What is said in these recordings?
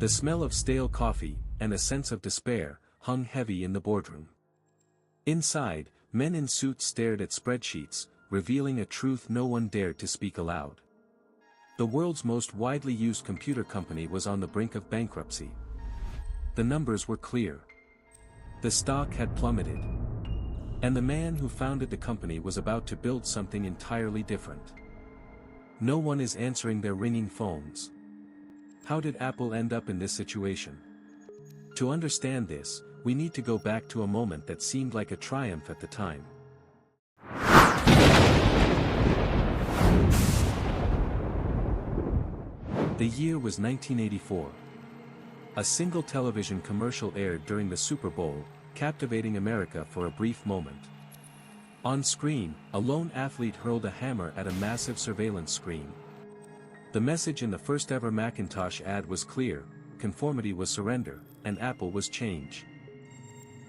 The smell of stale coffee, and a sense of despair, hung heavy in the boardroom. Inside, men in suits stared at spreadsheets, revealing a truth no one dared to speak aloud. The world's most widely used computer company was on the brink of bankruptcy. The numbers were clear. The stock had plummeted. And the man who founded the company was about to build something entirely different. No one is answering their ringing phones. How did Apple end up in this situation? To understand this, we need to go back to a moment that seemed like a triumph at the time. The year was 1984. A single television commercial aired during the Super Bowl, captivating America for a brief moment. On screen, a lone athlete hurled a hammer at a massive surveillance screen. The message in the first-ever Macintosh ad was clear: conformity was surrender, and Apple was change.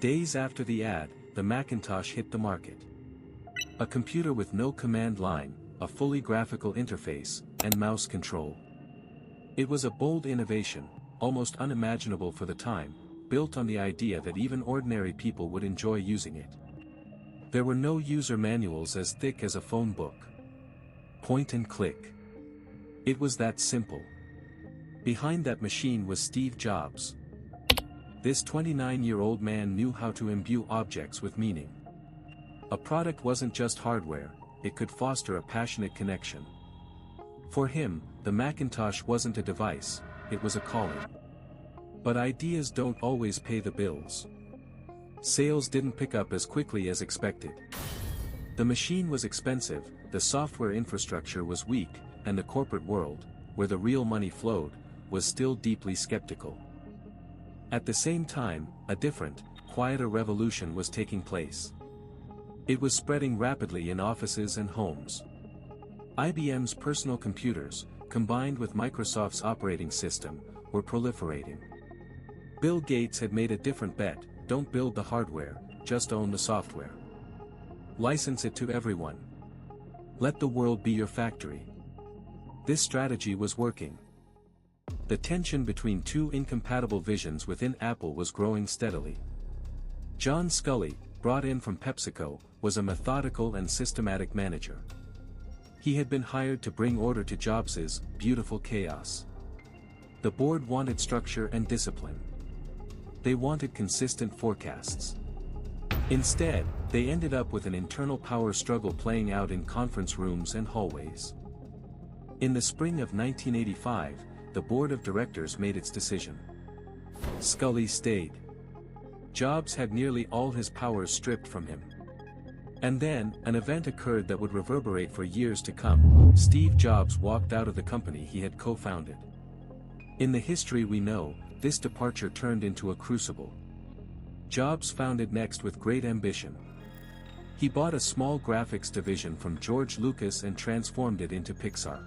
Days after the ad, the Macintosh hit the market. A computer with no command line, a fully graphical interface, and mouse control. It was a bold innovation, almost unimaginable for the time, built on the idea that even ordinary people would enjoy using it. There were no user manuals as thick as a phone book. Point and click. It was that simple. Behind that machine was Steve Jobs. This 29-year-old man knew how to imbue objects with meaning. A product wasn't just hardware, it could foster a passionate connection. For him, the Macintosh wasn't a device, it was a calling. But ideas don't always pay the bills. Sales didn't pick up as quickly as expected. The machine was expensive, the software infrastructure was weak, and the corporate world, where the real money flowed, was still deeply skeptical. At the same time, a different, quieter revolution was taking place. It was spreading rapidly in offices and homes. IBM's personal computers, combined with Microsoft's operating system, were proliferating. Bill Gates had made a different bet: don't build the hardware, just own the software. License it to everyone. Let the world be your factory. This strategy was working. The tension between two incompatible visions within Apple was growing steadily. John Sculley, brought in from PepsiCo, was a methodical and systematic manager. He had been hired to bring order to Jobs's beautiful chaos. The board wanted structure and discipline. They wanted consistent forecasts. Instead, they ended up with an internal power struggle playing out in conference rooms and hallways. In the spring of 1985, the board of directors made its decision. Sculley stayed. Jobs had nearly all his powers stripped from him. And then, an event occurred that would reverberate for years to come. Steve Jobs walked out of the company he had co-founded. In the history we know, this departure turned into a crucible. Jobs founded Next with great ambition. He bought a small graphics division from George Lucas and transformed it into Pixar.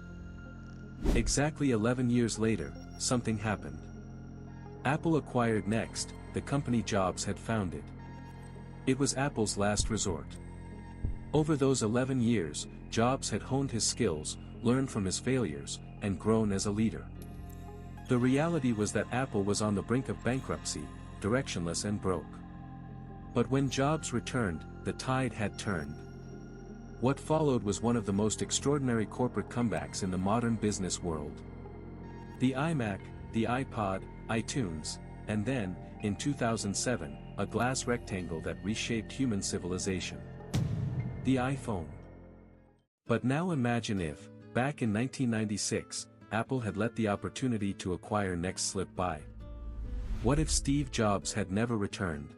Exactly 11 years later, something happened. Apple acquired Next, the company Jobs had founded. It was Apple's last resort. Over those 11 years, Jobs had honed his skills, learned from his failures, and grown as a leader. The reality was that Apple was on the brink of bankruptcy, directionless and broke. But when Jobs returned, the tide had turned. What followed was one of the most extraordinary corporate comebacks in the modern business world. The iMac, the iPod, iTunes, and then, in 2007, a glass rectangle that reshaped human civilization. The iPhone. But now imagine if, back in 1996, Apple had let the opportunity to acquire Next slip by. What if Steve Jobs had never returned?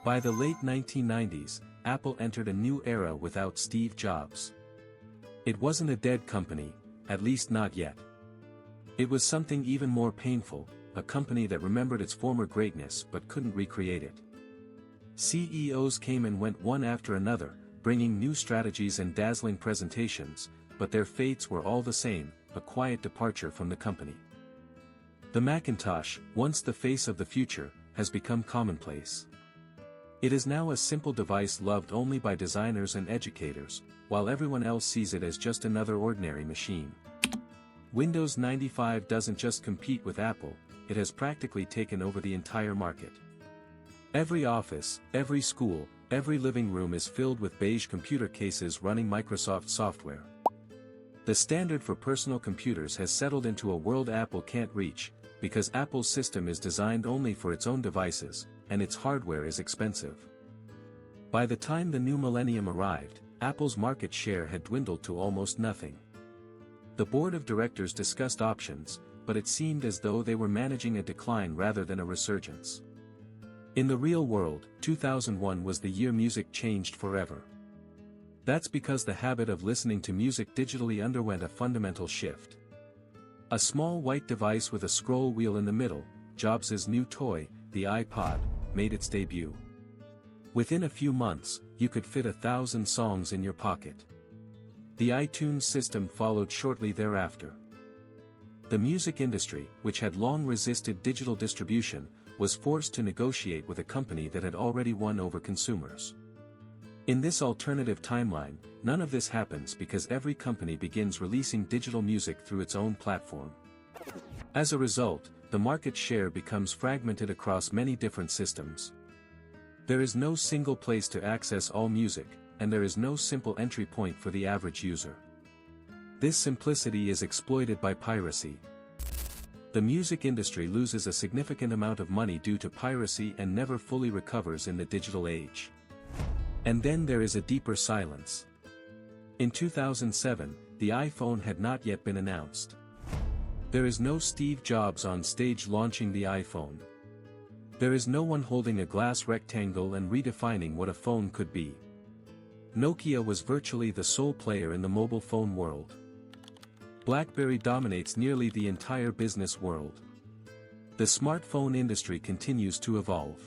By the late 1990s, Apple entered a new era without Steve Jobs. It wasn't a dead company, at least not yet. It was something even more painful, a company that remembered its former greatness but couldn't recreate it. CEOs came and went one after another, bringing new strategies and dazzling presentations, but their fates were all the same: a quiet departure from the company. The Macintosh, once the face of the future, has become commonplace. It is now a simple device loved only by designers and educators, while everyone else sees it as just another ordinary machine. Windows 95 doesn't just compete with Apple, it has practically taken over the entire market. Every office, every school, every living room is filled with beige computer cases running Microsoft software. The standard for personal computers has settled into a world Apple can't reach, because Apple's system is designed only for its own devices, and its hardware is expensive. By the time the new millennium arrived, Apple's market share had dwindled to almost nothing. The board of directors discussed options, but it seemed as though they were managing a decline rather than a resurgence. In the real world, 2001 was the year music changed forever. That's because the habit of listening to music digitally underwent a fundamental shift. A small white device with a scroll wheel in the middle, Jobs' new toy, the iPod, made its debut. Within a few months, you could fit 1,000 songs in your pocket. The iTunes system followed shortly thereafter. The music industry, which had long resisted digital distribution, was forced to negotiate with a company that had already won over consumers. In this alternative timeline, none of this happens because every company begins releasing digital music through its own platform. As a result, the market share becomes fragmented across many different systems. There is no single place to access all music, and there is no simple entry point for the average user. This simplicity is exploited by piracy. The music industry loses a significant amount of money due to piracy and never fully recovers in the digital age. And then there is a deeper silence. In 2007, the iPhone had not yet been announced. There is no Steve Jobs on stage launching the iPhone. There is no one holding a glass rectangle and redefining what a phone could be. Nokia was virtually the sole player in the mobile phone world. BlackBerry dominates nearly the entire business world. The smartphone industry continues to evolve.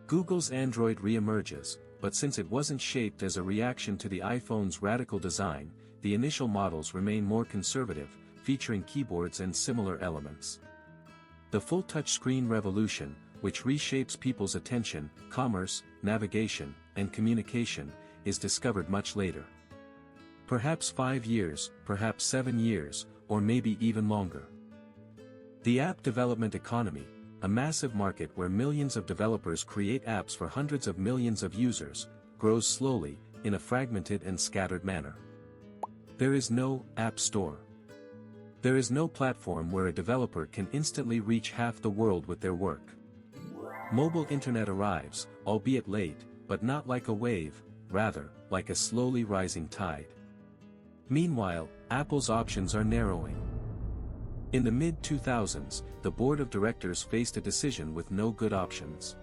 Google's Android re-emerges, but since it wasn't shaped as a reaction to the iPhone's radical design, the initial models remain more conservative, featuring keyboards and similar elements. The full touchscreen revolution, which reshapes people's attention, commerce, navigation, and communication, is discovered much later. Perhaps 5 years, perhaps 7 years, or maybe even longer. The app development economy, a massive market where millions of developers create apps for hundreds of millions of users, grows slowly, in a fragmented and scattered manner. There is no app store. There is no platform where a developer can instantly reach half the world with their work. Mobile internet arrives, albeit late, but not like a wave, rather, like a slowly rising tide. Meanwhile, Apple's options are narrowing. In the mid-2000s, the board of directors faced a decision with no good options.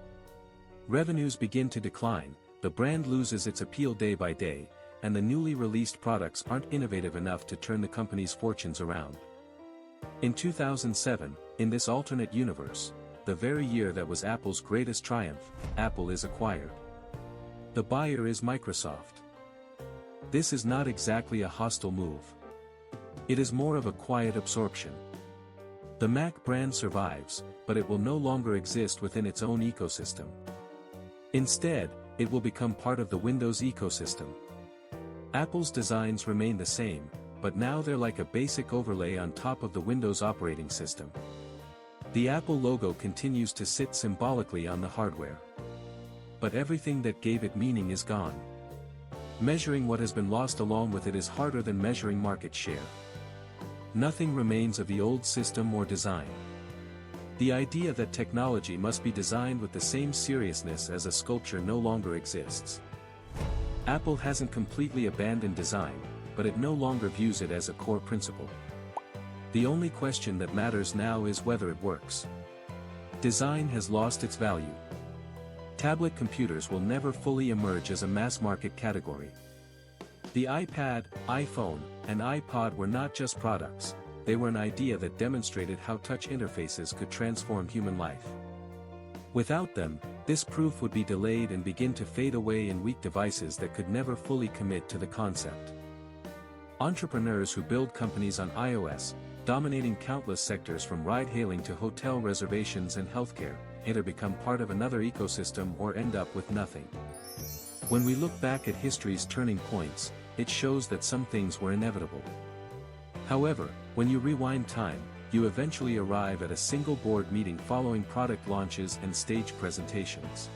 Revenues begin to decline, the brand loses its appeal day by day, and the newly released products aren't innovative enough to turn the company's fortunes around. In 2007, in this alternate universe, the very year that was Apple's greatest triumph, Apple is acquired. The buyer is Microsoft. This is not exactly a hostile move. It is more of a quiet absorption. The Mac brand survives, but it will no longer exist within its own ecosystem. Instead, it will become part of the Windows ecosystem. Apple's designs remain the same, but now they're like a basic overlay on top of the Windows operating system. The Apple logo continues to sit symbolically on the hardware. But everything that gave it meaning is gone. Measuring what has been lost along with it is harder than measuring market share. Nothing remains of the old system or design. The idea that technology must be designed with the same seriousness as a sculpture no longer exists. Apple hasn't completely abandoned design, but it no longer views it as a core principle. The only question that matters now is whether it works. Design has lost its value. Tablet computers will never fully emerge as a mass-market category. The iPad, iPhone, and iPod were not just products, they were an idea that demonstrated how touch interfaces could transform human life. Without them, this proof would be delayed and begin to fade away in weak devices that could never fully commit to the concept. Entrepreneurs who build companies on iOS, dominating countless sectors from ride-hailing to hotel reservations and healthcare, either become part of another ecosystem or end up with nothing. When we look back at history's turning points, it shows that some things were inevitable. However, when you rewind time, you eventually arrive at a single board meeting following product launches and stage presentations.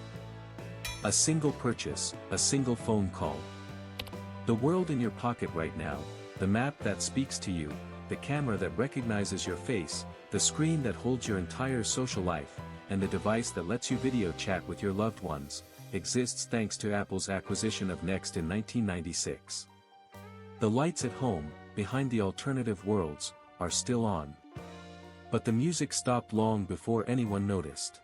A single purchase, a single phone call. The world in your pocket right now, the map that speaks to you, the camera that recognizes your face, the screen that holds your entire social life, and the device that lets you video chat with your loved ones, exists thanks to Apple's acquisition of Next in 1996. The lights at home, behind the alternative worlds, are still on. But the music stopped long before anyone noticed.